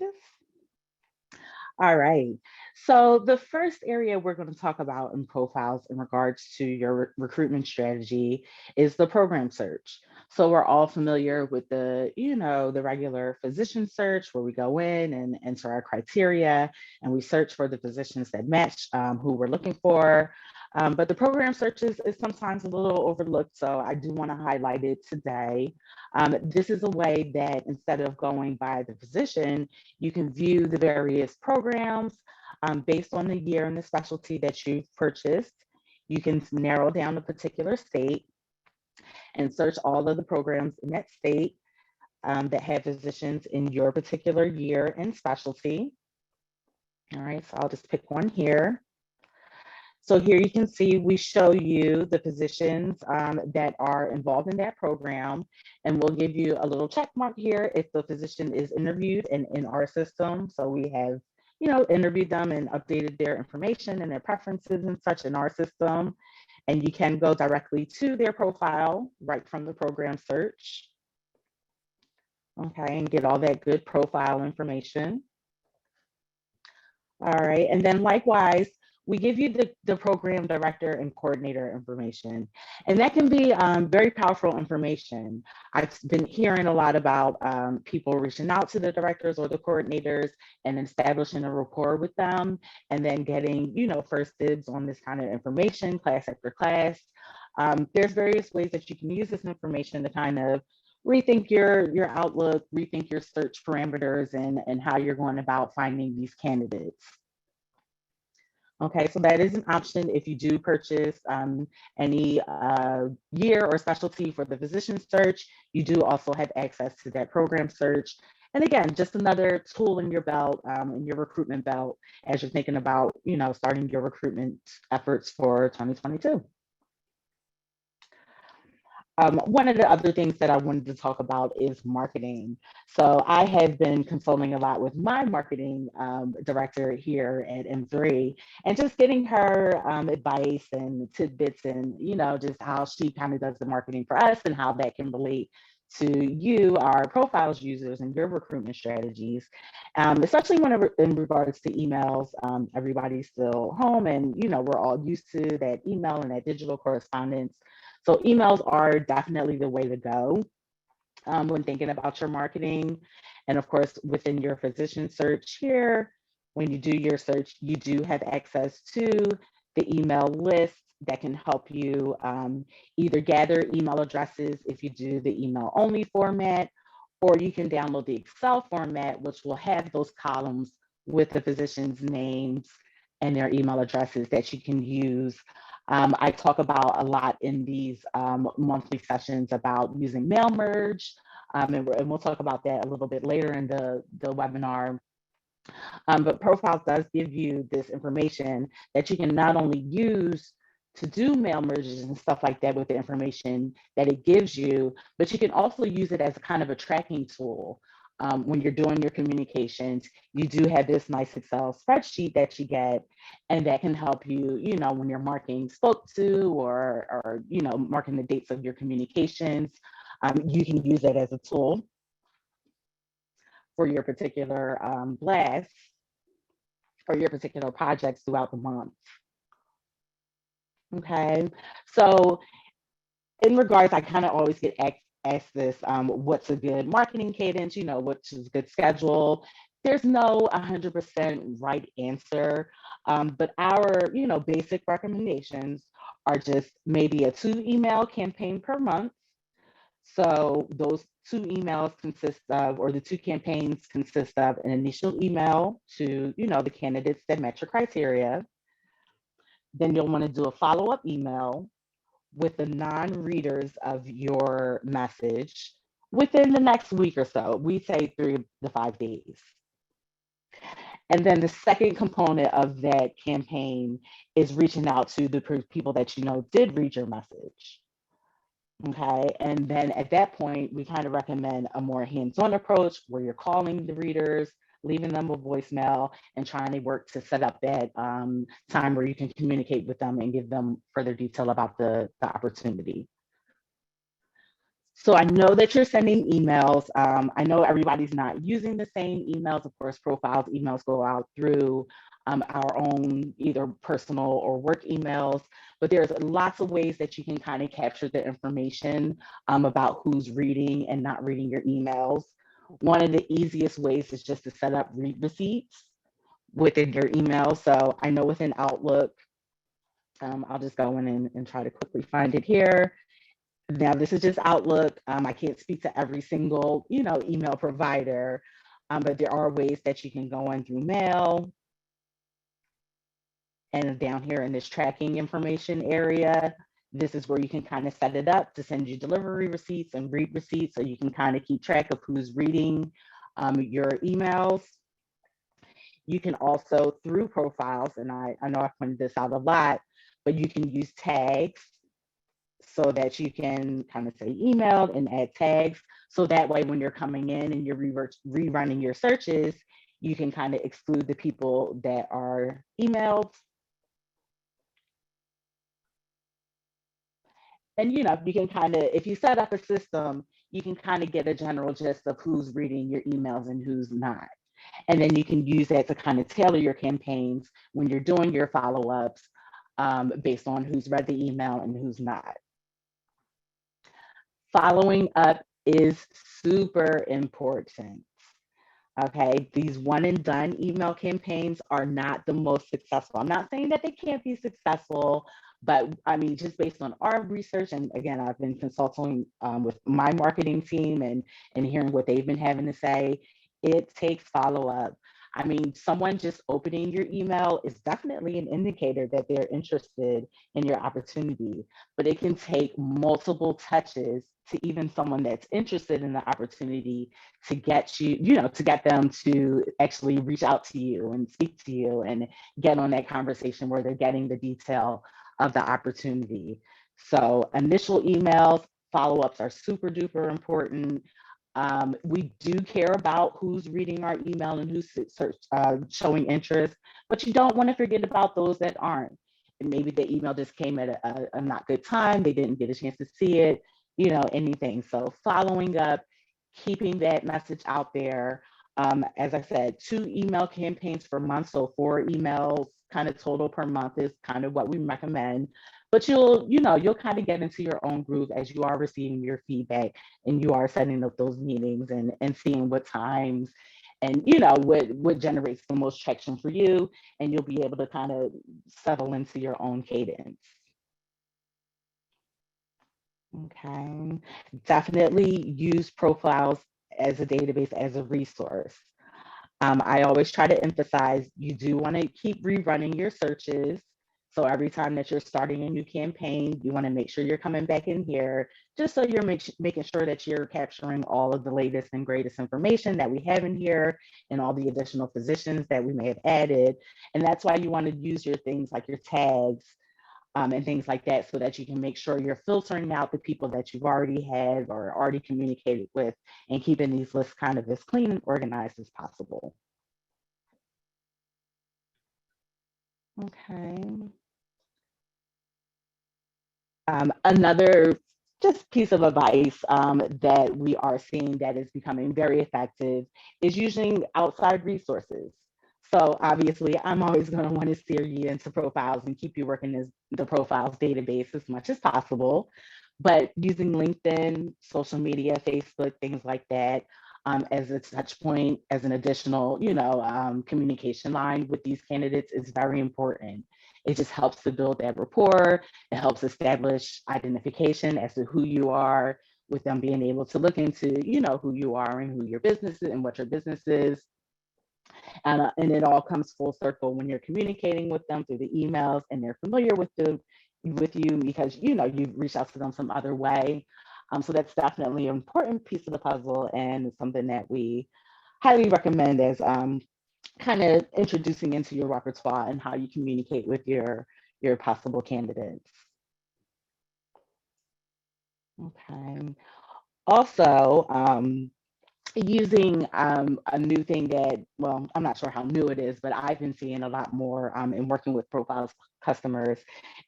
practice? All right. So the first area we're going to talk about in profiles in regards to your recruitment strategy is the program search. So we're all familiar with the regular physician search where we go in and enter our criteria and we search for the physicians that match who we're looking for. But the program search is sometimes a little overlooked, so I do want to highlight it today. This is a way that instead of going by the physician, you can view the various programs based on the year and the specialty that you've purchased. You can narrow down a particular state and search all of the programs in that state that have physicians in your particular year and specialty. All right, so I'll just pick one here. So here you can see we show you the physicians that are involved in that program, and we'll give you a little check mark here if the physician is interviewed and in our system. So we have, interviewed them and updated their information and their preferences and such in our system. And you can go directly to their profile right from the program search. Okay, and get all that good profile information. All right, and then likewise, we give you the program director and coordinator information. And that can be very powerful information. I've been hearing a lot about people reaching out to the directors or the coordinators and establishing a rapport with them, and then getting, first dibs on this kind of information, class after class. There's various ways that you can use this information to kind of rethink your outlook, rethink your search parameters, and how you're going about finding these candidates. Okay, so that is an option if you do purchase any year or specialty for the physician search. You do also have access to that program search. And again, just another tool in your belt, in your recruitment belt, as you're thinking about, starting your recruitment efforts for 2022. One of the other things that I wanted to talk about is marketing. So I have been consulting a lot with my marketing director here at M3 and just getting her advice and tidbits and, just how she kind of does the marketing for us and how that can relate to you, our profiles users, and your recruitment strategies, especially when in regards to emails. Everybody's still home and, we're all used to that email and that digital correspondence. So emails are definitely the way to go when thinking about your marketing. And of course, within your physician search here, when you do your search, you do have access to the email list that can help you either gather email addresses if you do the email only format, or you can download the Excel format, which will have those columns with the physician's names and their email addresses that you can use. I talk about a lot in these monthly sessions about using mail merge, and we'll talk about that a little bit later in the webinar. But Profiles does give you this information that you can not only use to do mail merges and stuff like that with the information that it gives you, but you can also use it as a kind of a tracking tool. When you're doing your communications, you do have this nice Excel spreadsheet that you get, and that can help you, when you're marking spoke to or marking the dates of your communications. You can use it as a tool for your particular blast or your particular projects throughout the month. Okay, so in regards, I kind of always get asked this, what's a good marketing cadence, what's a good schedule? There's no 100% right answer, but our, basic recommendations are just maybe a 2 email campaign per month. So those 2 emails consist of, or the 2 campaigns consist of an initial email to, the candidates that met your criteria. Then you'll want to do a follow-up email with the non-readers of your message within the next week or so. We say 3 to 5 days. And then the second component of that campaign is reaching out to the people that did read your message. Okay, and then at that point, we kind of recommend a more hands-on approach where you're calling the readers, leaving them a voicemail, and trying to work to set up that time where you can communicate with them and give them further detail about the opportunity. So I know that you're sending emails. I know everybody's not using the same emails. Of course, profiles emails go out through our own either personal or work emails, but there's lots of ways that you can kind of capture the information about who's reading and not reading your emails. One of the easiest ways is just to set up read receipts within your email. So I know within Outlook, I'll just go in and try to quickly find it here. Now, this is just Outlook. I can't speak to every single, email provider, but there are ways that you can go in through mail and down here in this tracking information area. This is where you can kind of set it up to send you delivery receipts and read receipts so you can kind of keep track of who's reading your emails. You can also, through profiles, and I know I've pointed this out a lot, but you can use tags so that you can kind of say emailed and add tags. So that way, when you're coming in and you're rerunning your searches, you can kind of exclude the people that are emailed. And, you can kind of, if you set up a system, you can kind of get a general gist of who's reading your emails and who's not. And then you can use that to kind of tailor your campaigns when you're doing your follow-ups based on who's read the email and who's not. Following up is super important. Okay, these one and done email campaigns are not the most successful. I'm not saying that they can't be successful, but I mean, just based on our research, and again, I've been consulting with my marketing team and hearing what they've been having to say, it takes follow up. I mean, someone just opening your email is definitely an indicator that they're interested in your opportunity, but it can take multiple touches to even someone that's interested in the opportunity to get to get them to actually reach out to you and speak to you and get on that conversation where they're getting the detail of the opportunity. So initial emails, follow-ups are super duper important. We do care about who's reading our email and who's showing interest, but you don't want to forget about those that aren't. And maybe the email just came at a not good time. They didn't get a chance to see it, anything. So following up, keeping that message out there. As I said, 2 email campaigns per month, so 4 emails kind of total per month is kind of what we recommend. But you'll kind of get into your own groove as you are receiving your feedback and you are setting up those meetings and seeing what times and what generates the most traction for you, and you'll be able to kind of settle into your own cadence. Okay, definitely use profiles as a database, as a resource. I always try to emphasize you do want to keep rerunning your searches. So every time that you're starting a new campaign, you want to make sure you're coming back in here just so you're making sure that you're capturing all of the latest and greatest information that we have in here and all the additional positions that we may have added. And that's why you want to use your things like your tags and things like that so that you can make sure you're filtering out the people that you've already had or already communicated with and keeping these lists kind of as clean and organized as possible. Okay. Another just piece of advice that we are seeing that is becoming very effective is using outside resources. So obviously, I'm always going to want to steer you into profiles and keep you working as the profiles database as much as possible. But using LinkedIn, social media, Facebook, things like that, as a touch point, as an additional, communication line with these candidates is very important. It just helps to build that rapport. It helps establish identification as to who you are, with them being able to look into, who you are and who your business is and what your business is. And it all comes full circle when you're communicating with them through the emails and they're familiar with you because you've reached out to them some other way. So that's definitely an important piece of the puzzle and something that we highly recommend as kind of introducing into your repertoire and how you communicate with your possible candidates. Okay. Also, using a new thing that, well, I'm not sure how new it is, but I've been seeing a lot more in working with profiles customers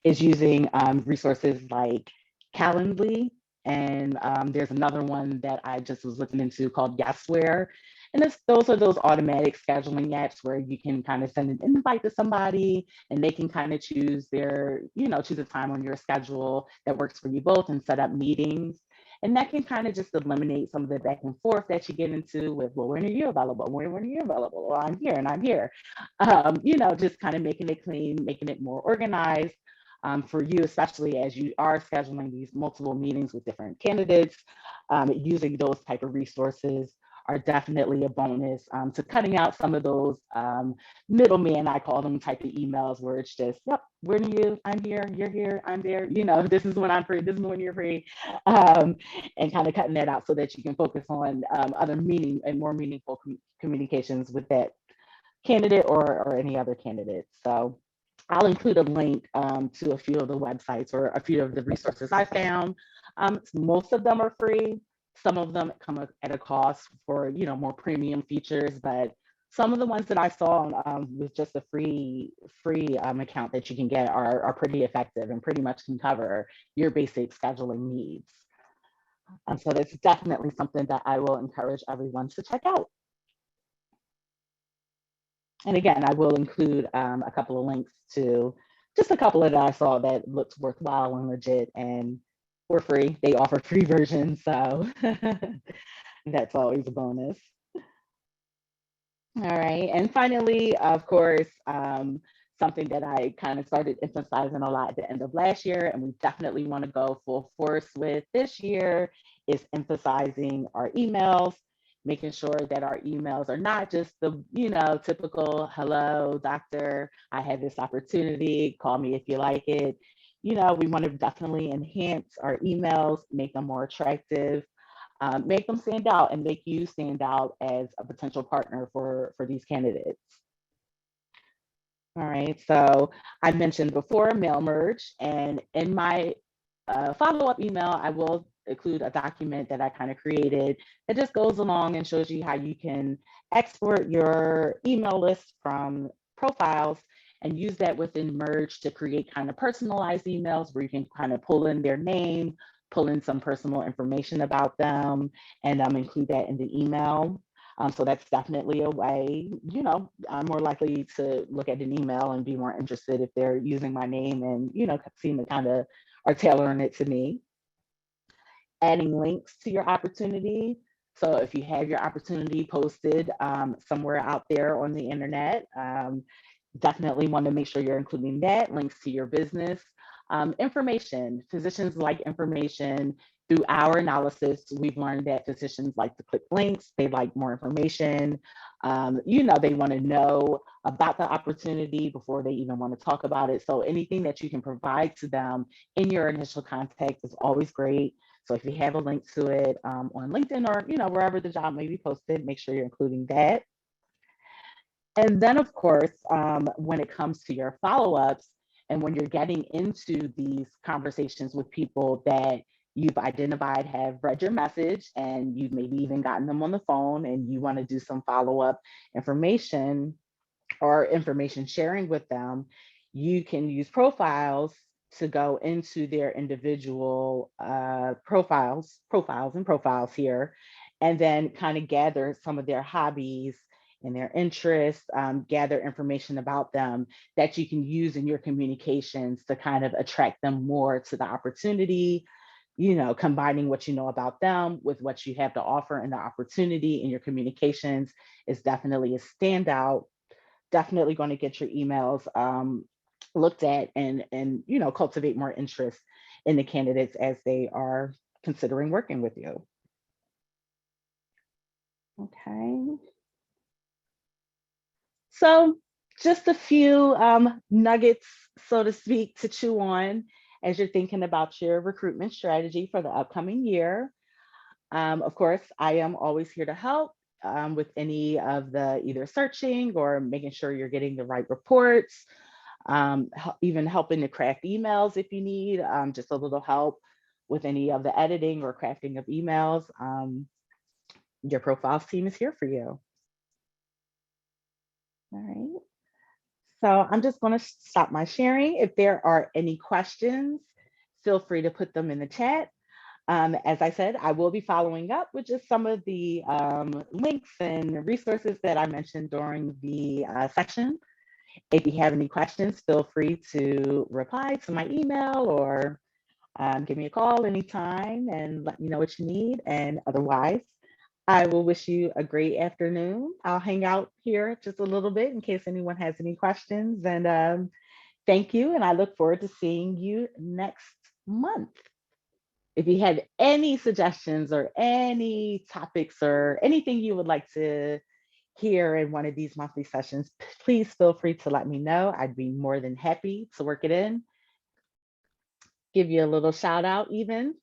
is using resources like Calendly. And there's another one that I just was looking into called Yesware. And those are those automatic scheduling apps where you can kind of send an invite to somebody and they can kind of choose choose a time on your schedule that works for you both and set up meetings. And that can kind of just eliminate some of the back and forth that you get into with, well, when are you available? When are you available? Well, I'm here and I'm here. Just kind of making it clean, making it more organized for you, especially as you are scheduling these multiple meetings with different candidates. Using those type of resources are definitely a bonus to cutting out some of those middleman, I call them, type of emails where it's just, yep, when are you? I'm here, you're here, I'm there. This is when I'm free, this is when you're free, and kind of cutting that out so that you can focus on other meaning and more meaningful communications with that candidate or any other candidate. So I'll include a link to a few of the websites or a few of the resources I found. Most of them are free. Some of them come at a cost for more premium features, but some of the ones that I saw with just a free account that you can get are pretty effective and pretty much can cover your basic scheduling needs. So that's definitely something that I will encourage everyone to check out. And again, I will include a couple of links to just a couple that I saw that looked worthwhile and legit and were free. They offer free versions, so that's always a bonus. All right. And finally, of course, something that I kind of started emphasizing a lot at the end of last year, and we definitely want to go full force with this year, is emphasizing our emails, making sure that our emails are not just the, typical, hello, doctor, I had this opportunity, call me if you like it. We want to definitely enhance our emails, make them more attractive, make them stand out and make you stand out as a potential partner for these candidates. All right, so I mentioned before mail merge, and in my follow-up email, I will include a document that I kind of created that just goes along and shows you how you can export your email list from profiles and use that within Merge to create kind of personalized emails where you can kind of pull in their name, pull in some personal information about them, and include that in the email. So that's definitely a way, I'm more likely to look at an email and be more interested if they're using my name and, seem to kind of are tailoring it to me. Adding links to your opportunity. So if you have your opportunity posted somewhere out there on the internet, definitely want to make sure you're including that, links to your business. Information, physicians like information. Through our analysis, we've learned that physicians like to click links, they like more information. They want to know about the opportunity before they even want to talk about it. So anything that you can provide to them in your initial contact is always great. So if you have a link to it on LinkedIn or wherever the job may be posted, make sure you're including that. And then, of course, when it comes to your follow-ups and when you're getting into these conversations with people that you've identified have read your message and you've maybe even gotten them on the phone and you want to do some follow-up information or information sharing with them, you can use profiles to go into their individual profiles here, and then kind of gather some of their hobbies and their interests, gather information about them that you can use in your communications to kind of attract them more to the opportunity, combining what you know about them with what you have to offer and the opportunity in your communications is definitely a standout. Definitely going to get your emails looked at and cultivate more interest in the candidates as they are considering working with you. Okay. So just a few nuggets, so to speak, to chew on as you're thinking about your recruitment strategy for the upcoming year. Of course, I am always here to help with any of the either searching or making sure you're getting the right reports, even helping to craft emails if you need, just a little help with any of the editing or crafting of emails. Your profiles team is here for you. All right. So I'm just going to stop my sharing. If there are any questions, feel free to put them in the chat. As I said, I will be following up with just some of the links and resources that I mentioned during the session. If you have any questions, feel free to reply to my email or give me a call anytime and let me know what you need. And otherwise, I will wish you a great afternoon. I'll hang out here just a little bit in case anyone has any questions. And thank you. And I look forward to seeing you next month. If you have any suggestions or any topics or anything you would like to hear in one of these monthly sessions, please feel free to let me know. I'd be more than happy to work it in. Give you a little shout out even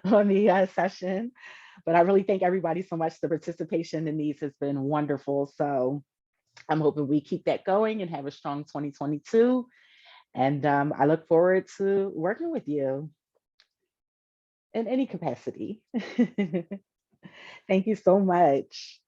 on the session. But I really thank everybody so much. The participation in these has been wonderful. So I'm hoping we keep that going and have a strong 2022. And I look forward to working with you in any capacity. Thank you so much.